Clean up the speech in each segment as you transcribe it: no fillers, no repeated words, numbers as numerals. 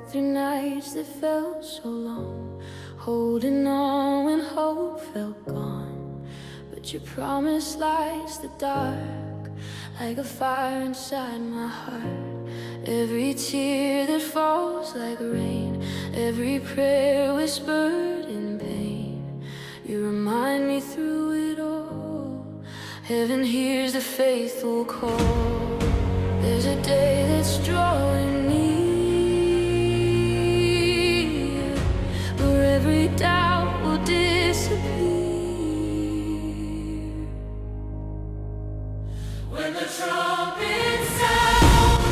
through nights that felt so long, holding on when hope felt gone. But your promise lights the dark like a fire inside my heart. Every tear that falls like rain, every prayer whispered in pain, you remind me through it all, heaven hears the faithful call. There's a day that's drawing near, where every doubt will disappear. When the trumpet sounds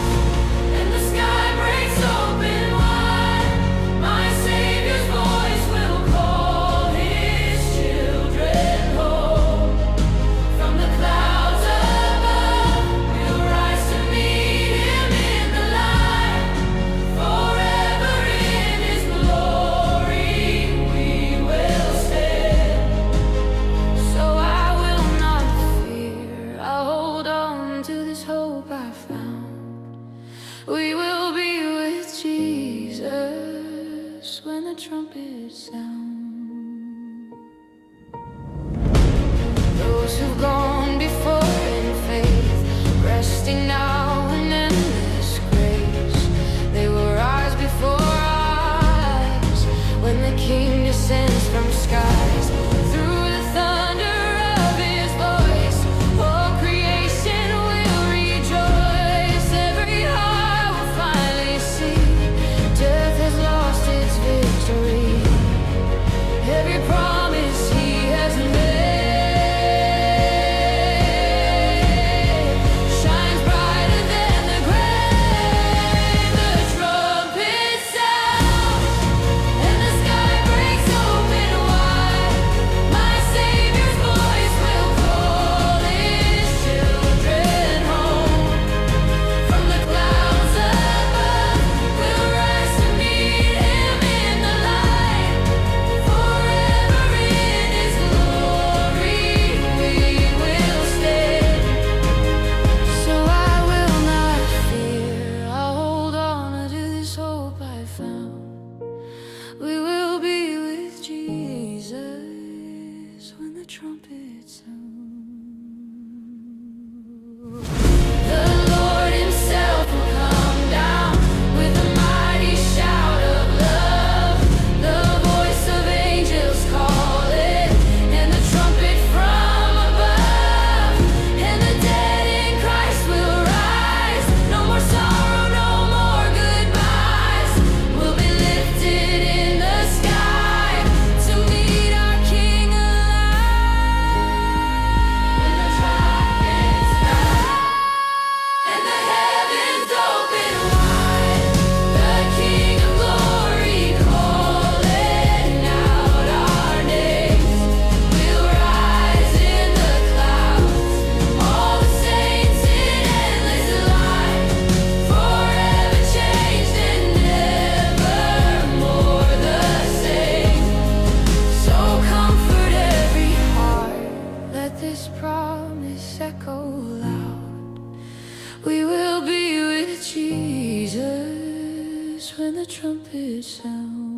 and the sky breaks open wide, my Savior's voice will call His children home. From the clouds above, we'll rise to meet Him in the light. Forever in His glory we will stand. So I will not fear, I'll hold on to this hope I found. We will be with Jesus when the trumpet sounds. Those who've gone before in faith, resting now in endless grace, they will rise before our eyes when the King descends from skies. Through the thunder of His voice, all creation will rejoice. Every heart will finally see death has lost its victory. Every promise He has made shines brighter than the grave. The trumpet sounds and the sky breaks open wide. My Savior's voice will call His children home. From the clouds above, we'll rise to meet Him in the light. Forever in His glory we will stand. So I will not fear, I'll hold on to this hope I found. We will be with Jesus when the trumpet sounds. The Lord Himself will come down with a mighty shout of love. The voice of angels calling, and the trumpet from above. And the dead in Christ will rise. No more sorrow, no more goodbyes. We'll be lifted in the sky to meet our King alive. When the trumpets sound and the heavens open wide, the King of glory calling out our names. We'll rise in the clouds, all the saints in endless light, forever changed and never more the same. So comfort every heart, let this promise echo loud. We will be with Jesus when the trumpet sounds.